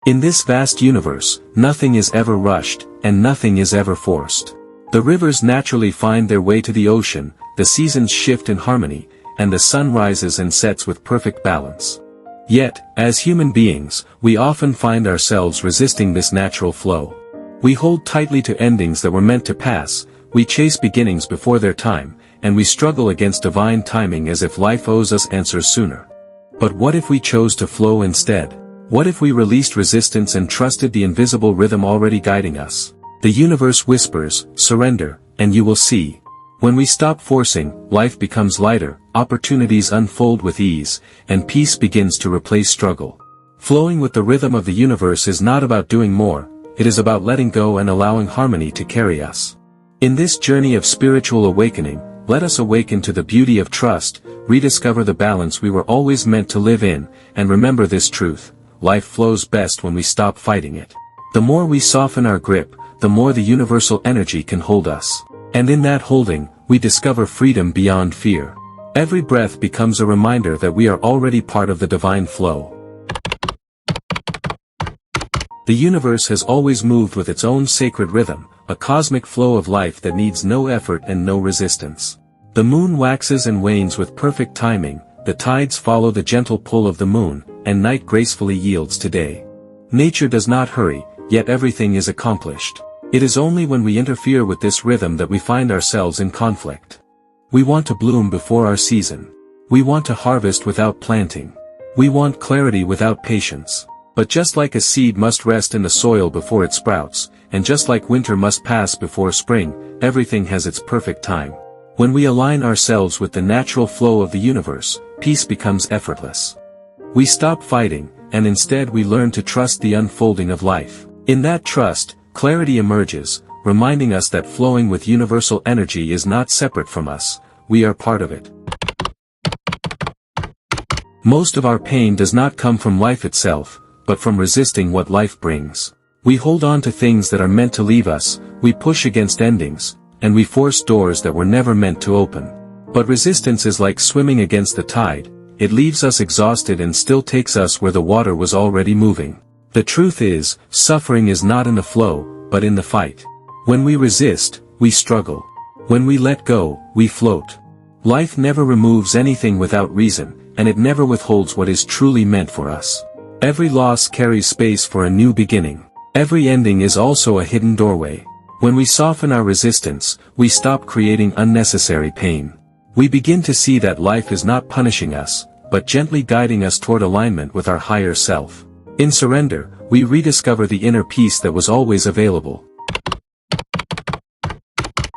In this vast universe, nothing is ever rushed, and nothing is ever forced. The rivers naturally find their way to the ocean, the seasons shift in harmony, and the sun rises and sets with perfect balance. Yet, as human beings, we often find ourselves resisting this natural flow. We hold tightly to endings that were meant to pass, we chase beginnings before their time, and we struggle against divine timing as if life owes us answers sooner. But what if we chose to flow instead? What if we released resistance and trusted the invisible rhythm already guiding us? The universe whispers, surrender, and you will see. When we stop forcing, life becomes lighter, opportunities unfold with ease, and peace begins to replace struggle. Flowing with the rhythm of the universe is not about doing more, it is about letting go and allowing harmony to carry us. In this journey of spiritual awakening, let us awaken to the beauty of trust, rediscover the balance we were always meant to live in, and remember this truth: life flows best when we stop fighting it. The more we soften our grip, the more the universal energy can hold us. And in that holding, we discover freedom beyond fear. Every breath becomes a reminder that we are already part of the divine flow. The universe has always moved with its own sacred rhythm, a cosmic flow of life that needs no effort and no resistance. The moon waxes and wanes with perfect timing, the tides follow the gentle pull of the moon, and night gracefully yields to day. Nature does not hurry, yet everything is accomplished. It is only when we interfere with this rhythm that we find ourselves in conflict. We want to bloom before our season. We want to harvest without planting. We want clarity without patience. But just like a seed must rest in the soil before it sprouts, and just like winter must pass before spring, everything has its perfect time. When we align ourselves with the natural flow of the universe, peace becomes effortless. We stop fighting, and instead we learn to trust the unfolding of life. In that trust, clarity emerges, reminding us that flowing with universal energy is not separate from us, we are part of it. Most of our pain does not come from life itself, but from resisting what life brings. We hold on to things that are meant to leave us, we push against endings, and we force doors that were never meant to open. But resistance is like swimming against the tide, it leaves us exhausted and still takes us where the water was already moving. The truth is, suffering is not in the flow, but in the fight. When we resist, we struggle. When we let go, we float. Life never removes anything without reason, and it never withholds what is truly meant for us. Every loss carries space for a new beginning. Every ending is also a hidden doorway. When we soften our resistance, we stop creating unnecessary pain. We begin to see that life is not punishing us, but gently guiding us toward alignment with our higher self. In surrender, we rediscover the inner peace that was always available.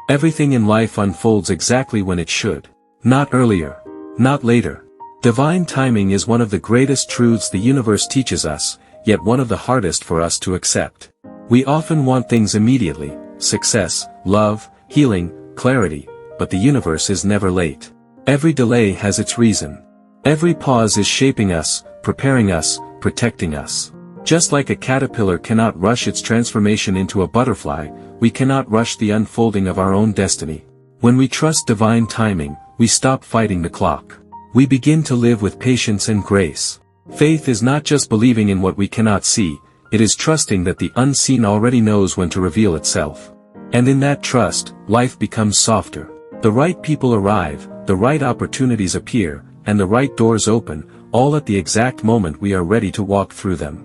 Everything in life unfolds exactly when it should. Not earlier. Not later. Divine timing is one of the greatest truths the universe teaches us, yet one of the hardest for us to accept. We often want things immediately: success, love, healing, clarity, but the universe is never late. Every delay has its reason. Every pause is shaping us, preparing us, protecting us. Just like a caterpillar cannot rush its transformation into a butterfly, we cannot rush the unfolding of our own destiny. When we trust divine timing, we stop fighting the clock. We begin to live with patience and grace. Faith is not just believing in what we cannot see, it is trusting that the unseen already knows when to reveal itself. And in that trust, life becomes softer. The right people arrive, the right opportunities appear, and the right doors open, all at the exact moment we are ready to walk through them.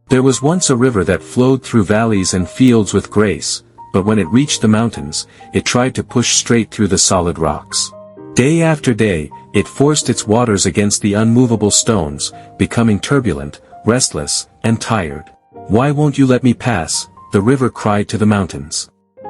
There was once a river that flowed through valleys and fields with grace, but when it reached the mountains, it tried to push straight through the solid rocks. Day after day, it forced its waters against the unmovable stones, becoming turbulent, restless, and tired. "Why won't you let me pass?" the river cried to the mountains.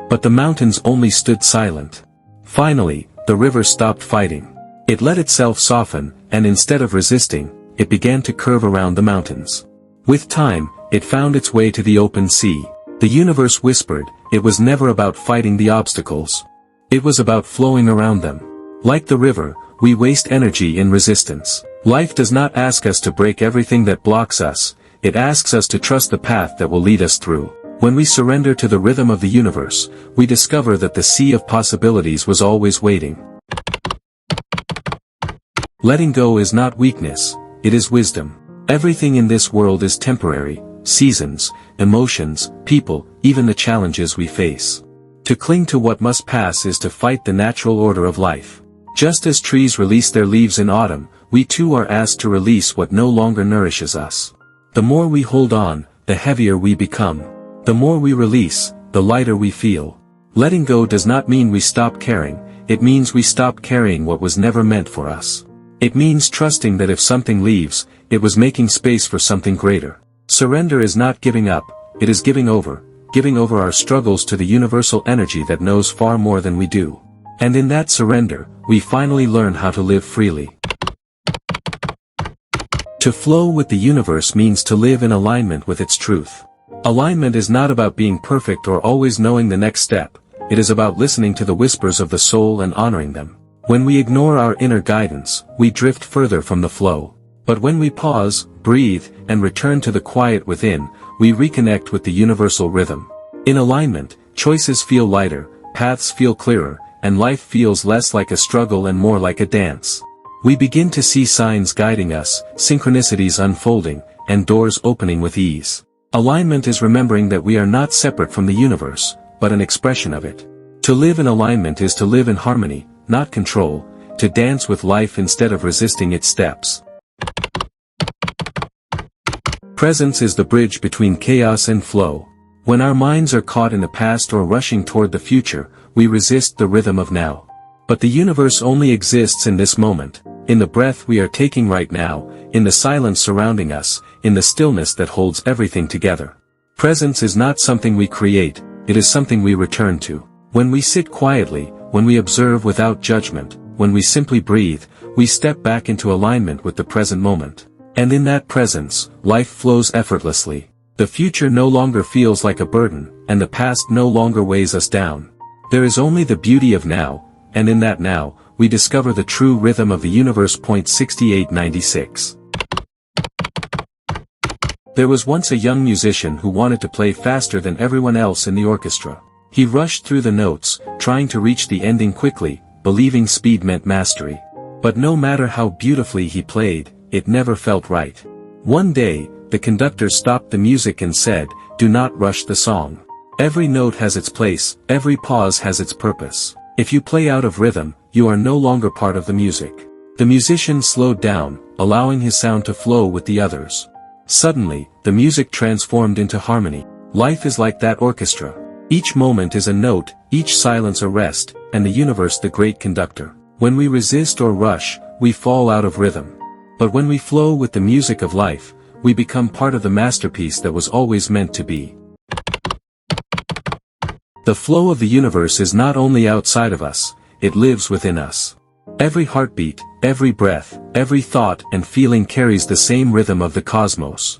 But the mountains only stood silent. Finally, the river stopped fighting. It let itself soften, and instead of resisting, it began to curve around the mountains. With time, it found its way to the open sea. The universe whispered, it was never about fighting the obstacles. It was about flowing around them. Like the river, we waste energy in resistance. Life does not ask us to break everything that blocks us, it asks us to trust the path that will lead us through. When we surrender to the rhythm of the universe, we discover that the sea of possibilities was always waiting. Letting go is not weakness, it is wisdom. Everything in this world is temporary: seasons, emotions, people, even the challenges we face. To cling to what must pass is to fight the natural order of life. Just as trees release their leaves in autumn, we too are asked to release what no longer nourishes us. The more we hold on, the heavier we become. The more we release, the lighter we feel. Letting go does not mean we stop caring, it means we stop carrying what was never meant for us. It means trusting that if something leaves, it was making space for something greater. Surrender is not giving up, it is giving over our struggles to the universal energy that knows far more than we do. And in that surrender, we finally learn how to live freely. To flow with the universe means to live in alignment with its truth. Alignment is not about being perfect or always knowing the next step, it is about listening to the whispers of the soul and honoring them. When we ignore our inner guidance, we drift further from the flow. But when we pause, breathe, and return to the quiet within, we reconnect with the universal rhythm. In alignment, choices feel lighter, paths feel clearer, and life feels less like a struggle and more like a dance. We begin to see signs guiding us, synchronicities unfolding, and doors opening with ease. Alignment is remembering that we are not separate from the universe, but an expression of it. To live in alignment is to live in harmony, not control, to dance with life instead of resisting its steps. Presence is the bridge between chaos and flow. When our minds are caught in the past or rushing toward the future, we resist the rhythm of now. But the universe only exists in this moment, in the breath we are taking right now, in the silence surrounding us, in the stillness that holds everything together. Presence is not something we create, it is something we return to. When we sit quietly, when we observe without judgment, when we simply breathe, we step back into alignment with the present moment. And in that presence, life flows effortlessly. The future no longer feels like a burden, and the past no longer weighs us down. There is only the beauty of now, and in that now, we discover the true rhythm of the universe. 6896. There was once a young musician who wanted to play faster than everyone else in the orchestra. He rushed through the notes, trying to reach the ending quickly, believing speed meant mastery. But no matter how beautifully he played, it never felt right. One day, the conductor stopped the music and said, "Do not rush the song. Every note has its place, every pause has its purpose. If you play out of rhythm, you are no longer part of the music." The musician slowed down, allowing his sound to flow with the others. Suddenly, the music transformed into harmony. Life is like that orchestra. Each moment is a note, each silence a rest, and the universe the great conductor. When we resist or rush, we fall out of rhythm. But when we flow with the music of life, we become part of the masterpiece that was always meant to be. The flow of the universe is not only outside of us, it lives within us. Every heartbeat, every breath, every thought and feeling carries the same rhythm of the cosmos.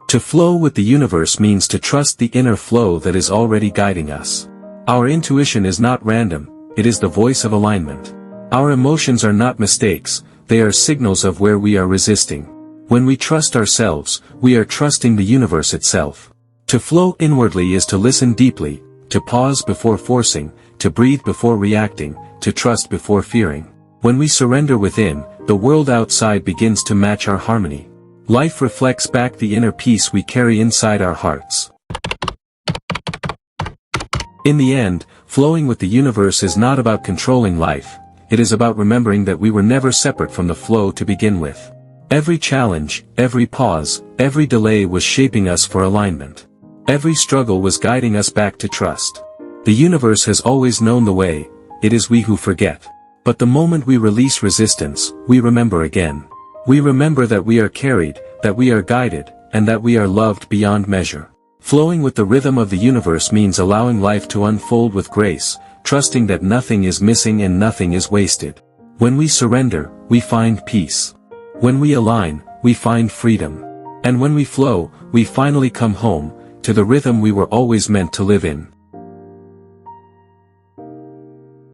To flow with the universe means to trust the inner flow that is already guiding us. Our intuition is not random, it is the voice of alignment. Our emotions are not mistakes, they are signals of where we are resisting. When we trust ourselves, we are trusting the universe itself. To flow inwardly is to listen deeply, to pause before forcing, to breathe before reacting, to trust before fearing. When we surrender within, the world outside begins to match our harmony. Life reflects back the inner peace we carry inside our hearts. In the end, flowing with the universe is not about controlling life, it is about remembering that we were never separate from the flow to begin with. Every challenge, every pause, every delay was shaping us for alignment. Every struggle was guiding us back to trust. The universe has always known the way, it is we who forget. But the moment we release resistance, we remember again. We remember that we are carried, that we are guided, and that we are loved beyond measure. Flowing with the rhythm of the universe means allowing life to unfold with grace, trusting that nothing is missing and nothing is wasted. When we surrender, we find peace. When we align, we find freedom. And when we flow, we finally come home, to the rhythm we were always meant to live in.